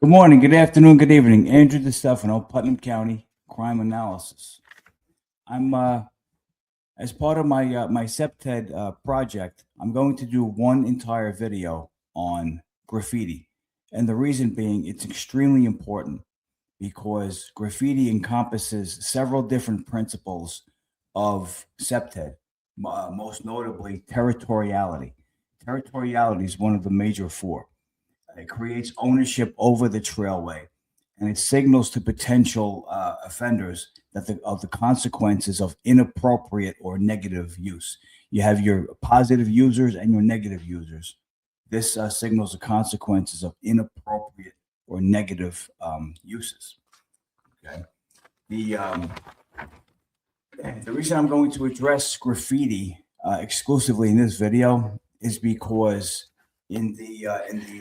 Good morning, good afternoon, good evening. Andrew DeStefano, Putnam County Crime Analysis. I'm as part of my SEPTED project, I'm going to do one entire video on graffiti, and the reason being it's extremely important because graffiti encompasses several different principles of SEPTED, most notably territoriality. Territoriality is one of the major four. It creates ownership over the trailway, and it signals to potential offenders that of the consequences of inappropriate or negative use. You have your positive users and your negative users. This signals the consequences of inappropriate or negative uses. Okay. The reason I'm going to address graffiti exclusively in this video is because in the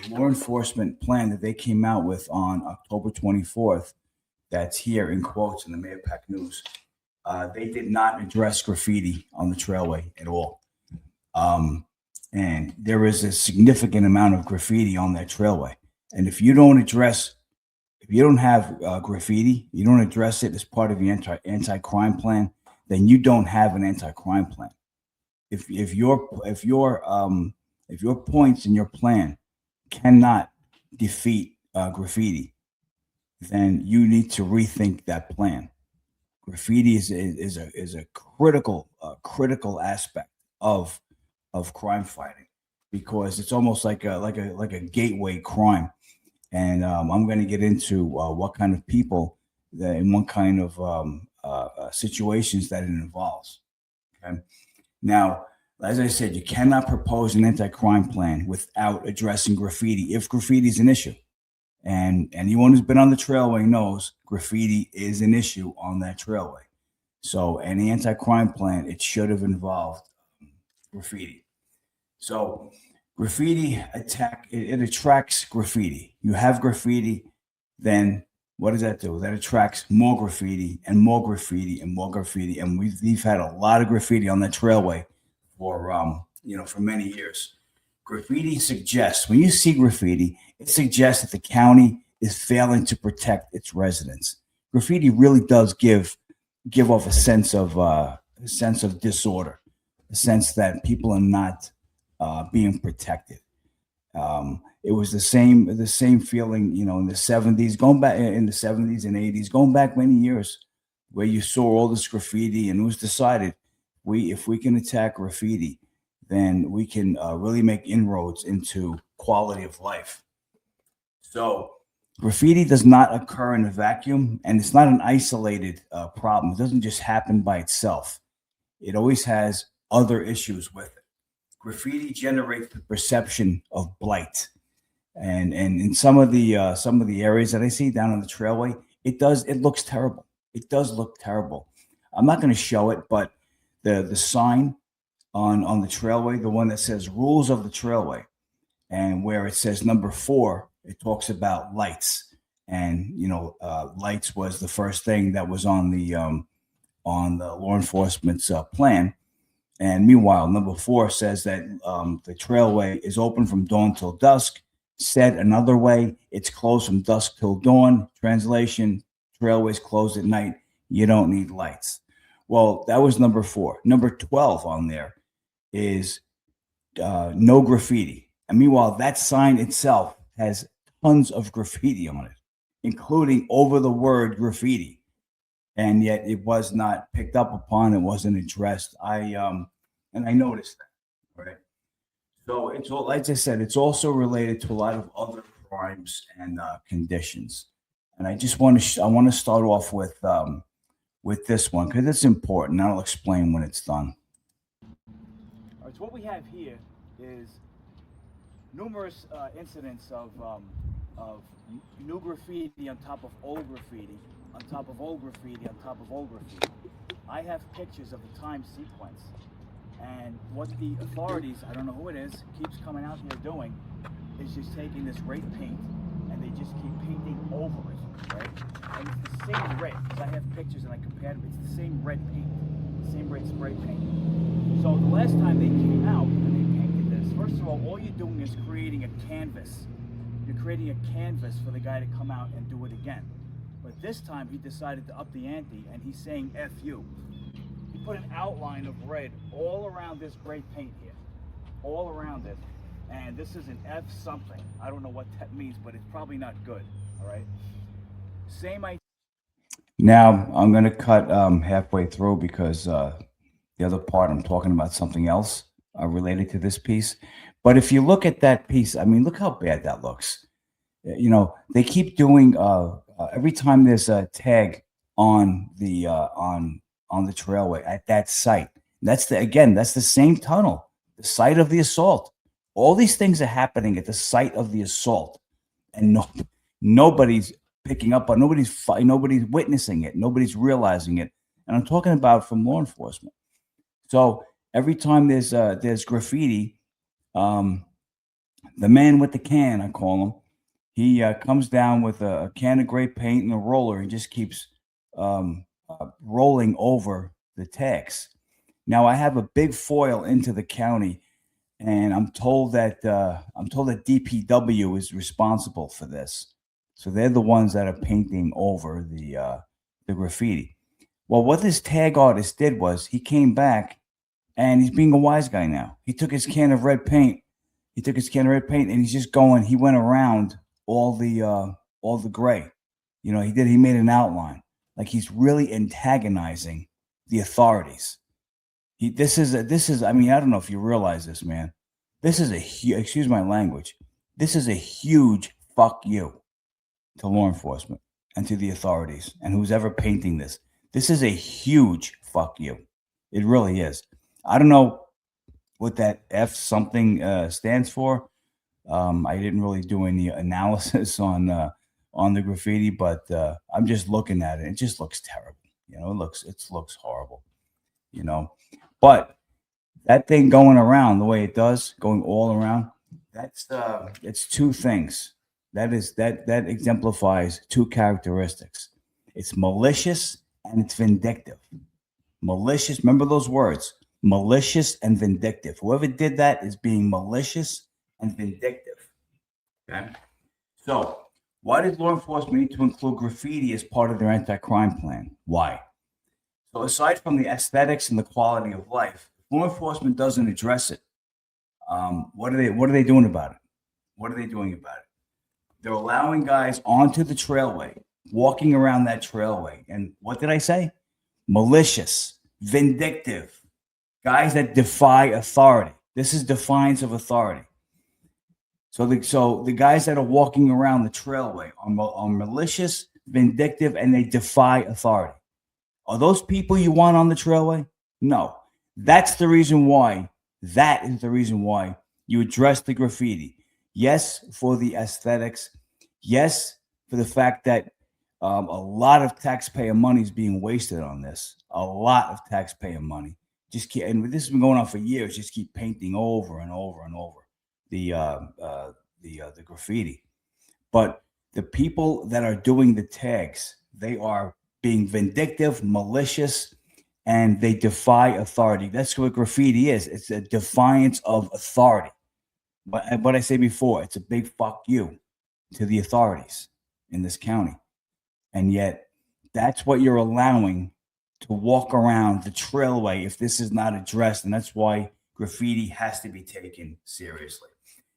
law enforcement plan that they came out with on October 24th, that's here in quotes in the Mayapack News, they did not address graffiti on the trailway at all. And there is a significant amount of graffiti on that trailway. And if you don't have graffiti, you don't address it as part of your anti-crime plan, then you don't have an anti-crime plan. If your points in your plan cannot defeat graffiti, then you need to rethink that plan. Graffiti is a critical aspect of crime fighting because it's almost like a gateway crime. And I'm going to get into what kind of people and what kind of situations that it involves. Okay, now, as I said, you cannot propose an anti-crime plan without addressing graffiti if graffiti is an issue. And anyone who's been on the trailway knows graffiti is an issue on that trailway. So any anti-crime plan, it should have involved graffiti. So graffiti it attracts graffiti. You have graffiti, then what does that do? That attracts more graffiti and more graffiti and more graffiti. And we've had a lot of graffiti on that trailway for many years. Graffiti suggests, when you see graffiti, it suggests that the county is failing to protect its residents. Graffiti really does give off a sense of disorder, a sense that people are not being protected. It was the same feeling, in the 70s, going back in the 70s and 80s, going back many years, where you saw all this graffiti, and it was decided if we can attack graffiti, then we can really make inroads into quality of life. So graffiti does not occur in a vacuum, and it's not an isolated problem. It doesn't just happen by itself. It always has other issues with it. Graffiti generates the perception of blight, and in some of the areas that I see down on the trailway, it looks terrible. It does look terrible. I'm not going to show it, but the sign on the trailway, the one that says rules of the trailway, and where it says number 4, it talks about lights, and lights was the first thing that was on the law enforcement's plan. And meanwhile, number 4 says that the trailway is open from dawn till dusk. Said another way, it's closed from dusk till dawn. Translation: trailways closed at night. You don't need lights. Well, that was number 4. Number 12 on there is no graffiti. And meanwhile, that sign itself has tons of graffiti on it, including over the word graffiti. And yet it was not picked up upon. It wasn't addressed. I noticed that, right? So it's all, like I said, it's also related to a lot of other crimes and conditions. And I want to start off with this one because it's important. I'll explain when it's done. All right, so what we have here is numerous incidents of new graffiti on top of old graffiti, on top of old graffiti, on top of old graffiti. I have pictures of the time sequence, and what the authorities, I don't know who it is, keeps coming out here doing is just taking this red paint and they just keep painting over it, right? And it's the same red, because I have pictures and I compared them, it's the same red paint, the same red spray paint. So the last time they came out and they painted this, first of all you're doing is creating a canvas. you're creating a canvas for the guy to come out and do it again. But this time he decided to up the ante, and he's saying F you. He put an outline of red all around this gray paint here, all around it. And this is an F something. I don't know what that means, but it's probably not good. All right. Same idea. Now I'm going to cut halfway through because the other part I'm talking about something else related to this piece. But if you look at that piece, I mean, look how bad that looks. You know, they keep doing every time there's a tag on the trailway at that site. That's the same tunnel, the site of the assault. All these things are happening at the site of the assault, and nobody's picking up on, nobody's witnessing it, nobody's realizing it. And I'm talking about from law enforcement. So every time there's graffiti, the man with the can, I call him, he comes down with a can of gray paint and a roller and just keeps rolling over the tags. Now I have a big foil into the county, and I'm told that DPW is responsible for this. So they're the ones that are painting over the graffiti. Well, what this tag artist did was he came back, and he's being a wise guy now. He took his can of red paint. And he's just going. He went around all the gray. You know, he made an outline. Like he's really antagonizing the authorities. This is. I mean, I don't know if you realize this, man. This is excuse my language. This is a huge fuck you to law enforcement and to the authorities and who's ever painting this. This is a huge fuck you. It really is. I don't know what that F something stands for. I didn't really do any analysis on the graffiti, but I'm just looking at it. It just looks terrible. You know, it looks horrible. You know, but that thing going around the way it does, going all around, it's two things. That exemplifies two characteristics. It's malicious and it's vindictive. Malicious, remember those words, malicious and vindictive. Whoever did that is being malicious and vindictive. Okay? So why does law enforcement need to include graffiti as part of their anti-crime plan? Why? So aside from the aesthetics and the quality of life, if law enforcement doesn't address it, what are they doing about it? What are they doing about it? They're allowing guys onto the trailway, walking around that trailway. And what did I say? Malicious, vindictive, guys that defy authority. This is defiance of authority. So the guys that are walking around the trailway are malicious, vindictive, and they defy authority. Are those people you want on the trailway? No. That is the reason why you address the graffiti. Yes, for the aesthetics. Yes, for the fact that a lot of taxpayer money is being wasted on this. A lot of taxpayer money. And this has been going on for years. Just keep painting over and over and over the graffiti. But the people that are doing the tags, they are being vindictive, malicious, and they defy authority. That's what graffiti is. It's a defiance of authority. But what I say before, it's a big fuck you to the authorities in this county. And yet that's what you're allowing to walk around the trailway if this is not addressed. And that's why graffiti has to be taken seriously.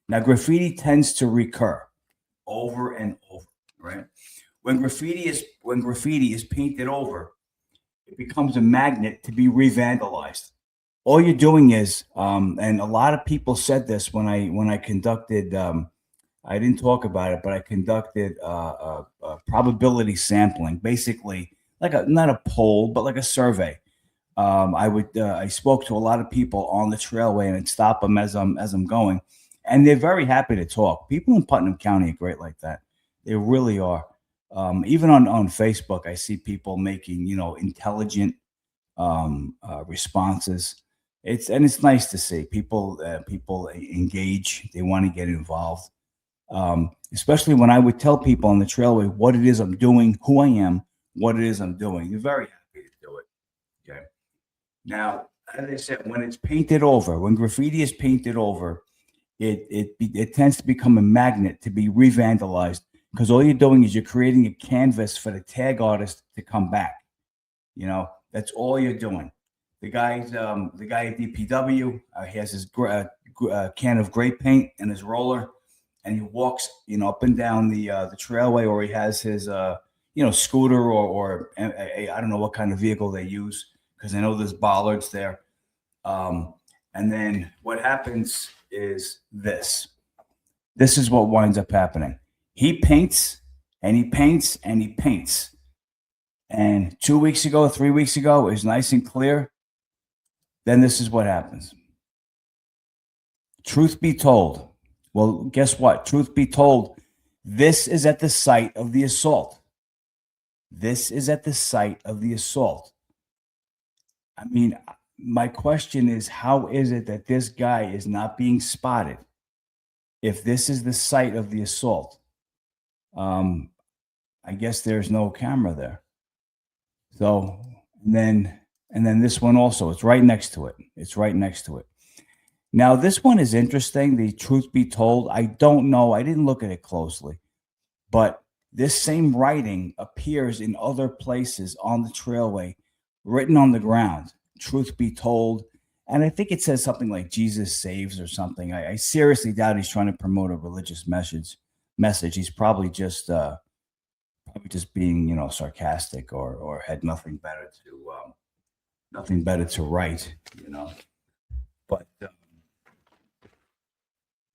Now, graffiti tends to recur over and over, right? When graffiti is painted over, it becomes a magnet to be re-vandalized. All you're doing is, and a lot of people said this when I conducted, I didn't talk about it, but I conducted probability sampling, basically like not a poll, but like a survey. I spoke to a lot of people on the trailway, and I'd stop them as I'm going, and they're very happy to talk. People in Putnam County are great like that. They really are. Even on Facebook, I see people making intelligent responses. It's nice to see people engage. They want to get involved. Especially when I would tell people on the trailway what it is I'm doing, who I am, what it is I'm doing. They're very happy to do it. Okay. Now, as I said, when it's painted over, when graffiti is painted over, it tends to become a magnet to be re-vandalized, because all you're doing is you're creating a canvas for the tag artist to come back. That's all you're doing. The guy at DPW, he has his can of gray paint and his roller, and he walks, up and down the trailway, or he has his scooter, or I don't know what kind of vehicle they use, because I know there's bollards there. And then what happens is this. This is what winds up happening. He paints and he paints and he paints. And 2 weeks ago, 3 weeks ago, it was nice and clear. Then this is what happens. Truth be told, well, guess what? Truth be told, this is at the site of the assault. This is at the site of the assault. I mean, my question is, how is it that this guy is not being spotted if this is the site of the assault? I guess there's no camera there. So, and then this one also, it's right next to it. It's right next to it. Now, this one is interesting. The truth be told, I don't know. I didn't look at it closely, but this same writing appears in other places on the trailway, written on the ground. Truth be told, and I think it says something like "Jesus saves" or something. I seriously doubt he's trying to promote a religious message. He's probably just being, sarcastic, or had nothing better to write, But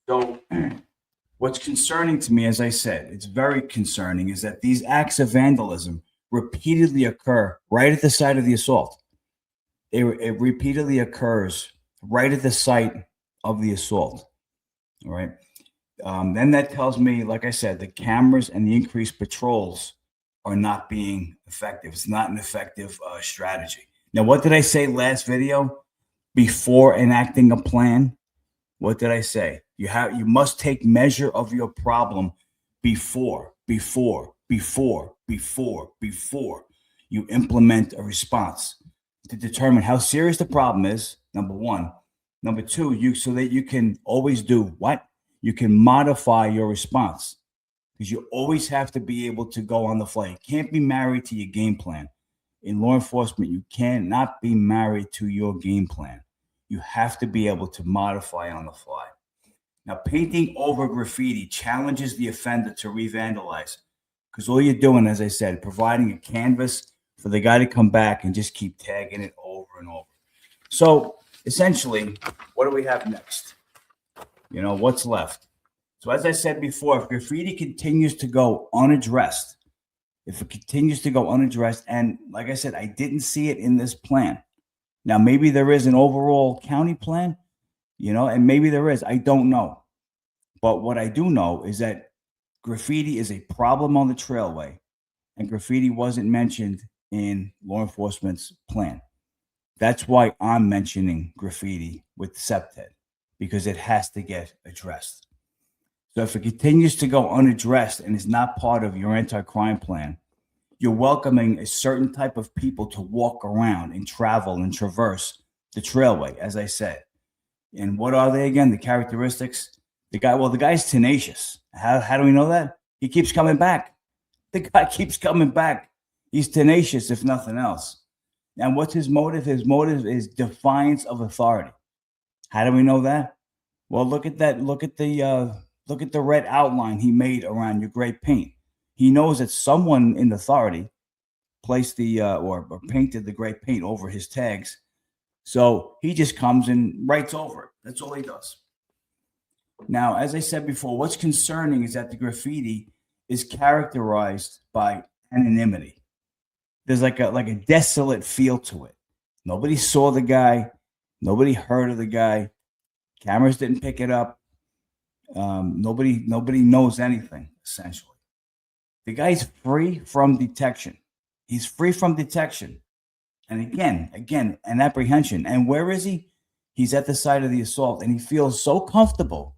so, what's concerning to me, as I said, it's very concerning, is that these acts of vandalism repeatedly occur right at the site of the assault. It repeatedly occurs right at the site of the assault. All right. Then that tells me, like I said, the cameras and the increased patrols are not being effective. It's not an effective strategy. Now, what did I say last video? Before enacting a plan, what did I say? You must take measure of your problem before you implement a response, to determine how serious the problem is, number one. Number two, so that you can always do what? You can modify your response, because you always have to be able to go on the fly. You can't be married to your game plan. In law enforcement, you cannot be married to your game plan. You have to be able to modify on the fly. Now, painting over graffiti challenges the offender to re-vandalize, because all you're doing, as I said, providing a canvas for the guy to come back and just keep tagging it over and over. So essentially, what do we have next? What's left? So as I said before, if graffiti continues to go unaddressed, and like I said, I didn't see it in this plan. Now, maybe there is an overall county plan, and maybe there is. I don't know. But what I do know is that graffiti is a problem on the trailway, and graffiti wasn't mentioned in law enforcement's plan. That's why I'm mentioning graffiti with Septet, because it has to get addressed. So if it continues to go unaddressed and is not part of your anti-crime plan, you're welcoming a certain type of people to walk around and travel and traverse the trailway, as I said. And what are they again? The characteristics? The guy's tenacious. How do we know that? He keeps coming back. The guy keeps coming back. He's tenacious, if nothing else. And what's his motive? His motive is defiance of authority. How do we know that? Well, look at that. Look at the red outline he made around your gray paint. He knows that someone in authority placed the or painted the gray paint over his tags. So he just comes and writes over it. That's all he does. Now, as I said before, what's concerning is that the graffiti is characterized by anonymity. There's like a desolate feel to it. Nobody saw the guy. Nobody heard of the guy. Cameras didn't pick it up. Nobody knows anything, essentially. The guy's free from detection. He's free from detection. And again, an apprehension. And where is he? He's at the site of the assault, and he feels so comfortable.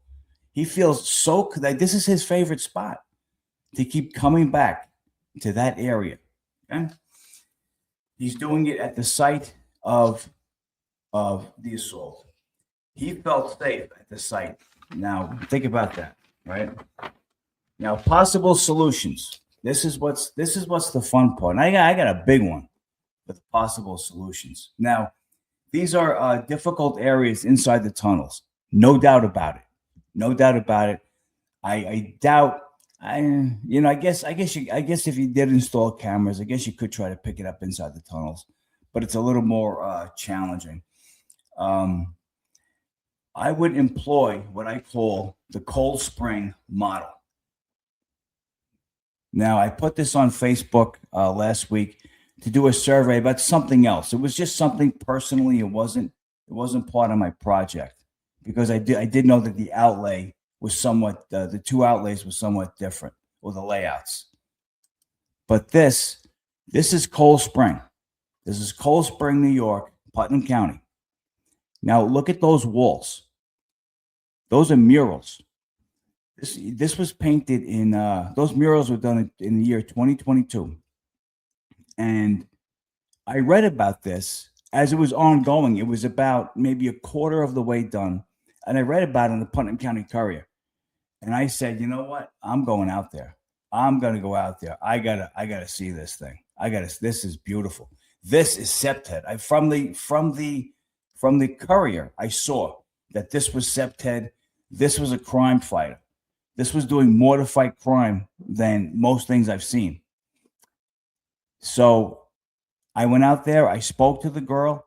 He feels so like this is his favorite spot, to keep coming back to that area. Okay? He's doing it at the site of the assault. He felt safe at the site Now, think about that, right? Now, possible solutions. This is what's the fun part. And I got a big one with possible solutions. Now, these are difficult areas inside the tunnels, no doubt about it. No doubt about it. I doubt. I guess if you did install cameras, I guess you could try to pick it up inside the tunnels, but it's a little more challenging. Um, I would employ what I call the cold spring model. Now, I put this on Facebook last week to do a survey about something else. It was just something personally. It wasn't part of my project because I did know that the outlay was somewhat the two outlays were somewhat different, or the layouts. But this is Cold Spring. This is Cold Spring, New York, Putnam County. Now look at those walls. Those are murals. This was painted in those murals were done in the year 2022, and I read about this as it was ongoing. It was about maybe a quarter of the way done, and I read about it in the Putnam County Courier. And I said, you know what? I'm going out there. I'm gonna go out there. I gotta see this thing. This is beautiful. This is Septhead. I from the Courier, I saw that this was Septhead. This was a crime fighter. This was doing more to fight crime than most things I've seen. So I went out there. I spoke to the girl,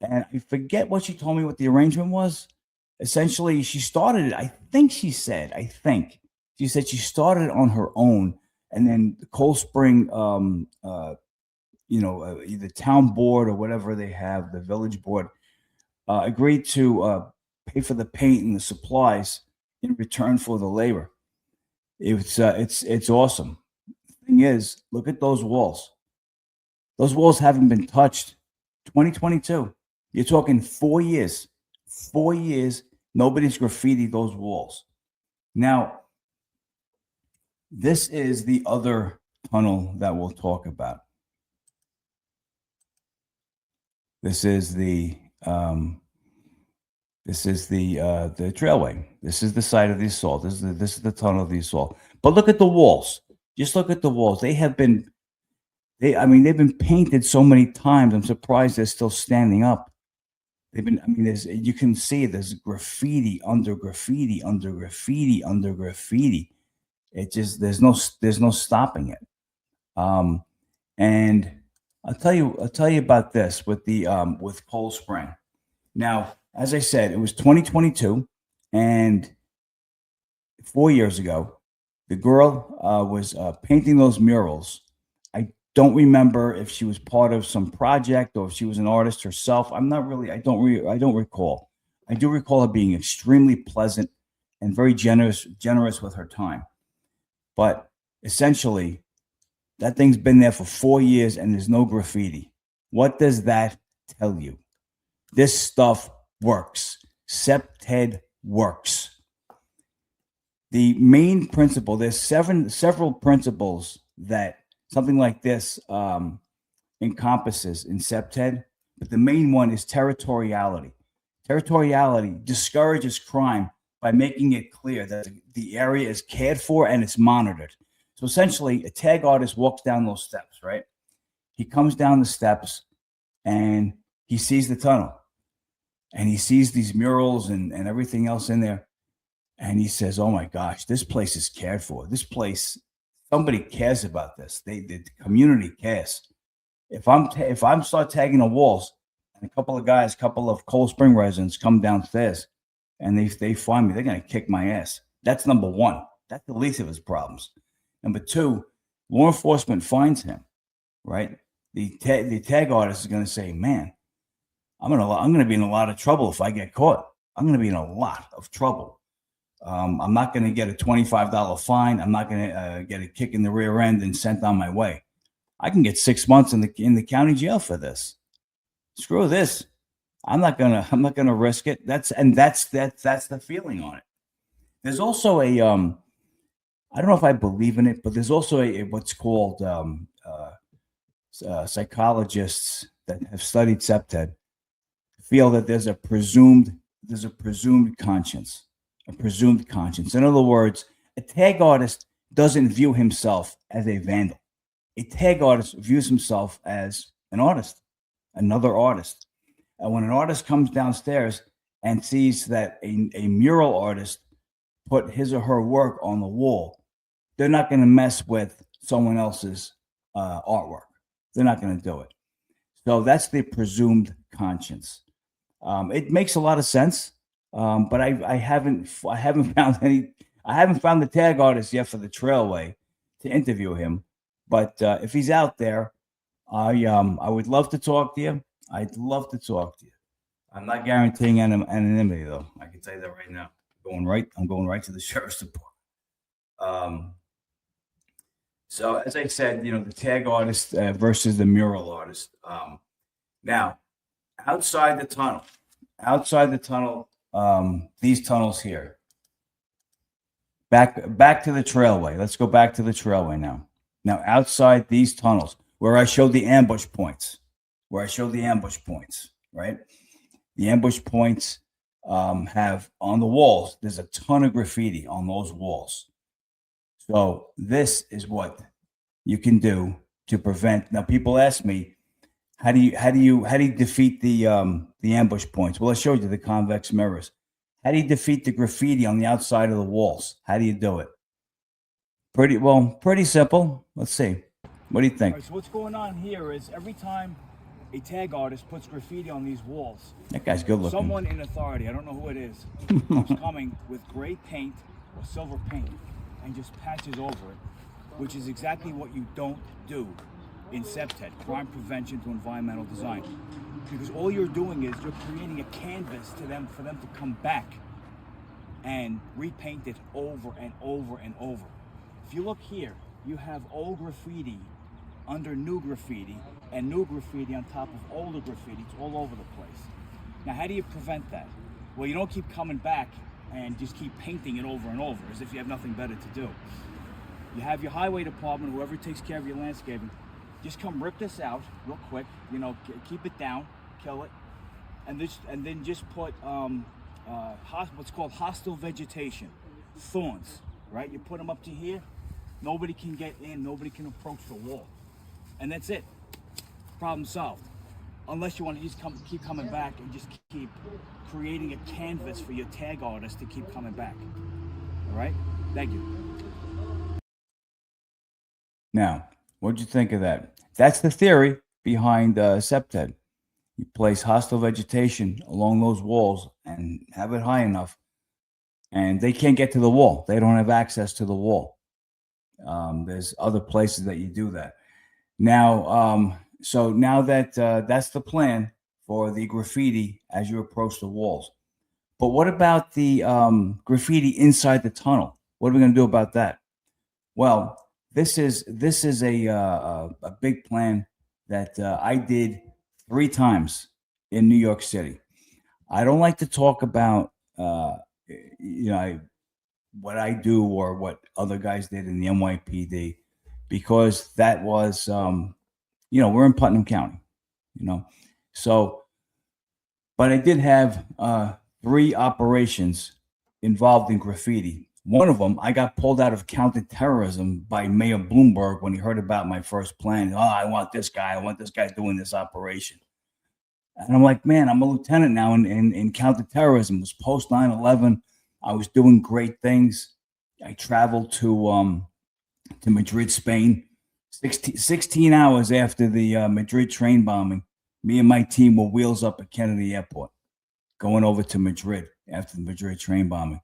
and I forget what she told me. What the arrangement was. Essentially, she started it. I think she started it on her own, and then the Cold Spring, either town board or whatever they have, the village board, agreed to pay for the paint and the supplies in return for the labor. It's awesome. The thing is, look at those walls. Those walls haven't been touched. 2022. You're talking 4 years. 4 years. Nobody's graffitied those walls. Now, this is the other tunnel that we'll talk about. This is the trailway. This is the site of the assault. This is the tunnel of the assault. But look at the walls. Just look at the walls. They've been painted so many times. I'm surprised they're still standing up. You can see there's graffiti under graffiti under graffiti under graffiti. There's no stopping it. And I'll tell you about this with Cold Spring. Now, as I said, it was 2022, and 4 years ago, the girl was painting those murals. I don't remember if she was part of some project or if she was an artist herself. I'm not really. I don't recall. I do recall her being extremely pleasant and very generous with her time. But essentially, that thing's been there for 4 years and there's no graffiti. What does that tell you? This stuff works. Septhead works. The main principle, there's several principles that something like this encompasses in Septhead, but the main one is territoriality. Territoriality discourages crime by making it clear that the area is cared for and it's monitored. So essentially, a tag artist walks down those steps, right? He comes down the steps and he sees the tunnel and he sees these murals and everything else in there. And he says, oh my gosh, this place is cared for. This place, somebody cares about this. The community cares. If I'm start tagging the walls and a couple of Cold Spring residents come downstairs and they find me, they're going to kick my ass. That's number one. That's the least of his problems. Number two, law enforcement finds him, right? The tag artist is going to say, man, I'm going to be in a lot of trouble if I get caught. I'm going to be in a lot of trouble. I'm not going to get a $25 fine. I'm not going to get a kick in the rear end and sent on my way. I can get 6 months in the county jail for this. Screw this. I'm not gonna risk it. That's the feeling on it. There's also a I don't know if I believe in it, but there's also a what's called psychologists that have studied Septhead feel that there's a presumed conscience. a presumed conscience. In other words, a tag artist doesn't view himself as a vandal. A tag artist views himself as an artist, another artist. And when an artist comes downstairs and sees that a mural artist put his or her work on the wall, they're not going to mess with someone else's artwork. They're not going to do it. So that's the presumed conscience. It makes a lot of sense, but I haven't found any. I haven't found the tag artist yet for the Trailway to interview him. But if he's out there, I would love to talk to you. I'd love to talk to you. I'm not guaranteeing anonymity, though. I can tell you that right now. I'm going right to the sheriff's department. So as I said, the tag artist versus the mural artist. Now, outside the tunnel, these tunnels here. Back to the Trailway. Let's go back to the Trailway now. Now, outside these tunnels, where I showed the ambush points, right? The ambush points have on the walls, there's a ton of graffiti on those walls. So this is what you can do to prevent. Now, people ask me, how do you defeat the ambush points? Well, I showed you the convex mirrors. How do you defeat the graffiti on the outside of the walls? How do you do it? Pretty simple. Let's see. What do you think? All right, so what's going on here is every time a tag artist puts graffiti on these walls, that guy's good looking. Someone in authority, I don't know who it is, is coming with gray paint or silver paint and just patches over it, which is exactly what you don't do in CPTED, crime prevention to environmental design. Because all you're doing is you're creating a canvas for them to come back and repaint it over and over and over. If you look here, you have old graffiti under new graffiti and new graffiti on top of older graffiti. It's all over the place. Now, how do you prevent that? Well, you don't keep coming back and just keep painting it over and over as if you have nothing better to do. You have your highway department, whoever takes care of your landscaping, just come rip this out real quick, keep it down, kill it, and then just put what's called hostile vegetation, thorns, right? You put them up to here, nobody can get in, nobody can approach the wall, and that's it. Problem solved. Unless you want to just keep coming back and just keep creating a canvas for your tag artist to keep coming back. All right? Thank you. Now, what'd you think of that? That's the theory behind CPTED. You place hostile vegetation along those walls and have it high enough, and they can't get to the wall. They don't have access to the wall. There's other places that you do that. Now, so now that that's the plan for the graffiti as you approach the walls. But what about the graffiti inside the tunnel? What are we going to do about that? Well, this is a big plan that I did 3 times in New York City. I don't like to talk about what I do or what other guys did in the NYPD, because that was we're in Putnam County, so, but I did have 3 operations involved in graffiti. One of them, I got pulled out of counterterrorism by Mayor Bloomberg when he heard about my first plan. Oh, I want this guy doing this operation. And I'm like, man, I'm a lieutenant now in counterterrorism. It was post 9/11. I was doing great things. I traveled to Madrid, Spain. 16 hours after the Madrid train bombing, me and my team were wheels up at Kennedy Airport, going over to Madrid after the Madrid train bombing.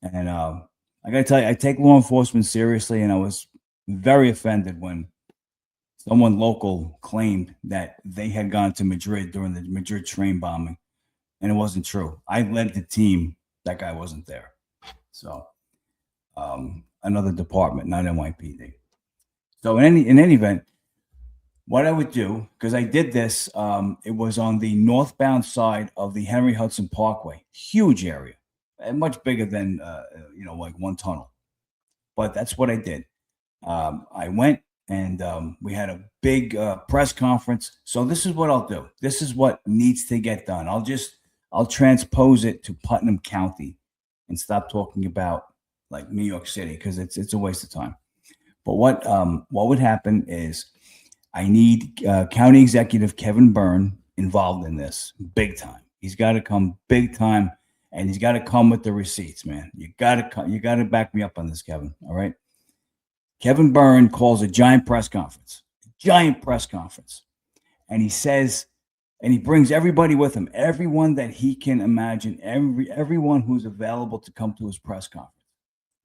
And I got to tell you, I take law enforcement seriously, and I was very offended when someone local claimed that they had gone to Madrid during the Madrid train bombing, and it wasn't true. I led the team. That guy wasn't there. So another department, not NYPD. So in any event, what I would do, because I did this, it was on the northbound side of the Henry Hudson Parkway, huge area, and much bigger than like one tunnel. But that's what I did. I went and we had a big press conference. So this is what I'll do. This is what needs to get done. I'll transpose it to Putnam County and stop talking about like New York City, because it's a waste of time. But what would happen is I need County Executive Kevin Byrne involved in this big time. He's got to come big time, and he's got to come with the receipts, man. You got to come. You got to back me up on this, Kevin. All right. Kevin Byrne calls a giant press conference, and he says, and he brings everybody with him, everyone that he can imagine, everyone who's available to come to his press conference.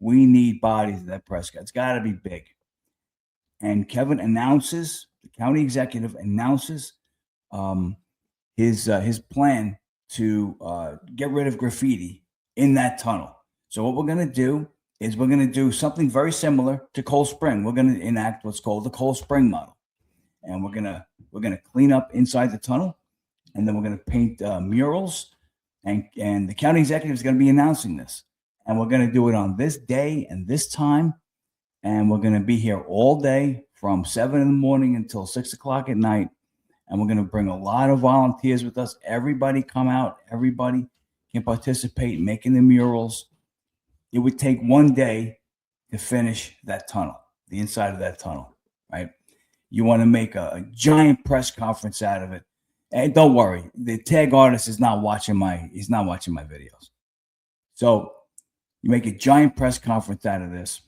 We need bodies at that press conference. It's got to be big. And Kevin announces, the county executive announces his plan to get rid of graffiti in that tunnel. So what we're going to do is we're going to do something very similar to Cold Spring. We're going to enact what's called the Cold Spring model, and we're gonna clean up inside the tunnel, and then we're going to paint murals, and the county executive is going to be announcing this, and we're going to do it on this day and this time, and we're going to be here all day from 7 in the morning until 6 o'clock at night, and we're going to bring a lot of volunteers with us. Everybody come out. Everybody can participate in making the murals. It would take one day to finish that tunnel, the inside of that tunnel, right? You want to make a giant press conference out of it. And don't worry, the tag artist is not watching he's not watching my videos. So you make a giant press conference out of this.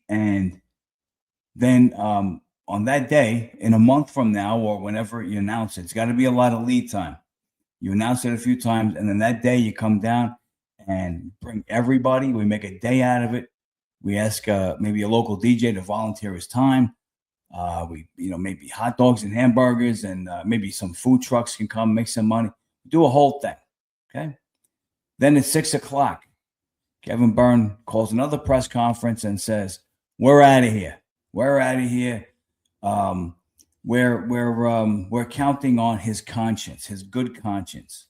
And then on that day, in a month from now, or whenever you announce it, it's got to be a lot of lead time. You announce it a few times, and then that day you come down and bring everybody. We make a day out of it. We ask maybe a local DJ to volunteer his time. We, maybe hot dogs and hamburgers, and maybe some food trucks can come make some money. Do a whole thing, okay? Then at 6 o'clock, Kevin Byrne calls another press conference and says, "We're out of here. We're out of here. We're counting on his conscience, his good conscience."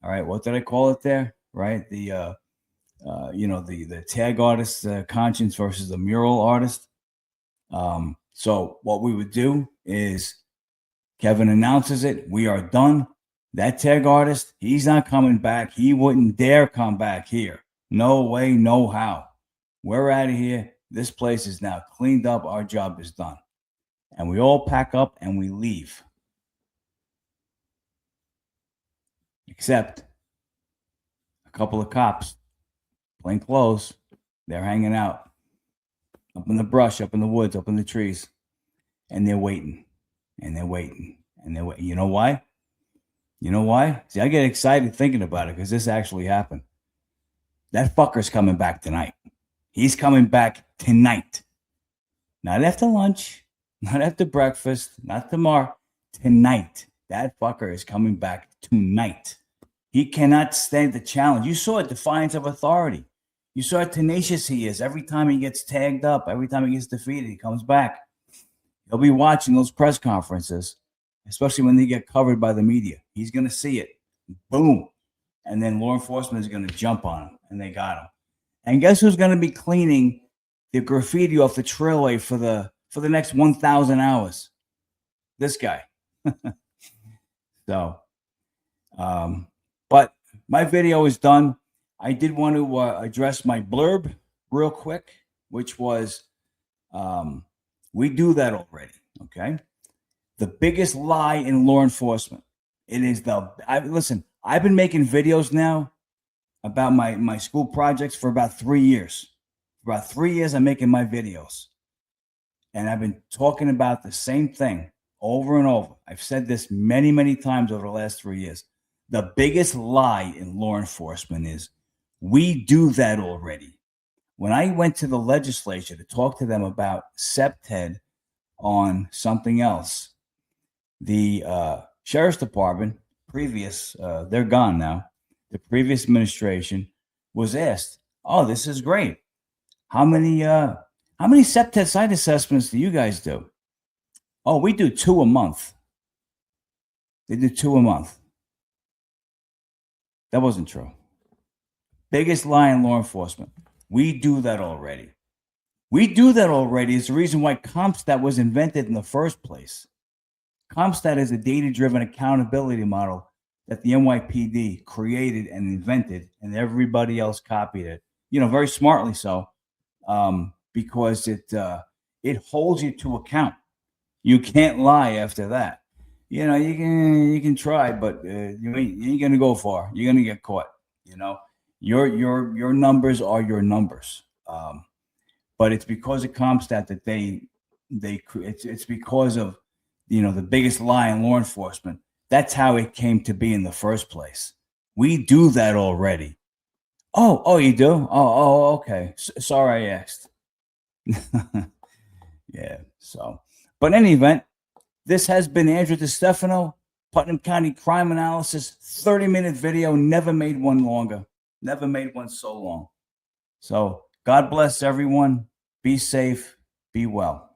All right, what did I call it there? Right, the tag artist conscience versus the mural artist. So what we would do is Kevin announces it. We are done. That tag artist, he's not coming back. He wouldn't dare come back here. No way, no how. We're out of here. This place is now cleaned up. Our job is done. And we all pack up and we leave. Except a couple of cops, plain clothes, they're hanging out up in the brush, up in the woods, up in the trees. And they're waiting. And they're waiting. And they're waiting. You know why? You know why? See, I get excited thinking about it because this actually happened. That fucker's coming back tonight. He's coming back tonight. Not after lunch, not after breakfast, not tomorrow. Tonight. That fucker is coming back tonight. He cannot stand the challenge. You saw it, defiance of authority. You saw how tenacious he is. Every time he gets tagged up, every time he gets defeated, he comes back. He'll be watching those press conferences, especially when they get covered by the media. He's going to see it. Boom. And then law enforcement is going to jump on him, and they got him. And guess who's going to be cleaning the graffiti off the trailway for the next 1,000 hours? This guy. So, but my video is done. I did want to address my blurb real quick, which was, we do that already, okay? The biggest lie in law enforcement. It is listen, I've been making videos now about my school projects for about 3 years. For about 3 years, I'm making my videos. And I've been talking about the same thing over and over. I've said this many, many times over the last 3 years. The biggest lie in law enforcement is we do that already. When I went to the legislature to talk to them about SEPTED on something else, the sheriff's department, they're gone now. The previous administration was asked, "Oh, this is great. How many SEPTED site assessments do you guys do?" "Oh, we do 2 a month." They do 2 a month. That wasn't true. Biggest lie in law enforcement. We do that already. We do that already is the reason why CompStat was invented in the first place. CompStat is a data-driven accountability model that the NYPD created and invented, and everybody else copied it. Very smartly so, because it holds you to account. You can't lie after that. You can try, but you ain't gonna go far. You're gonna get caught. Your numbers are your numbers. But it's because of CompStat that it's because of the biggest lie in law enforcement. That's how it came to be in the first place. We do that already. Oh, you do? Oh, okay. Sorry, I asked. Yeah. So, but in any event, this has been Andrew DeStefano, Putnam County Crime Analysis, 30-minute video. Never made one longer. Never made one so long. So God bless everyone. Be safe. Be well.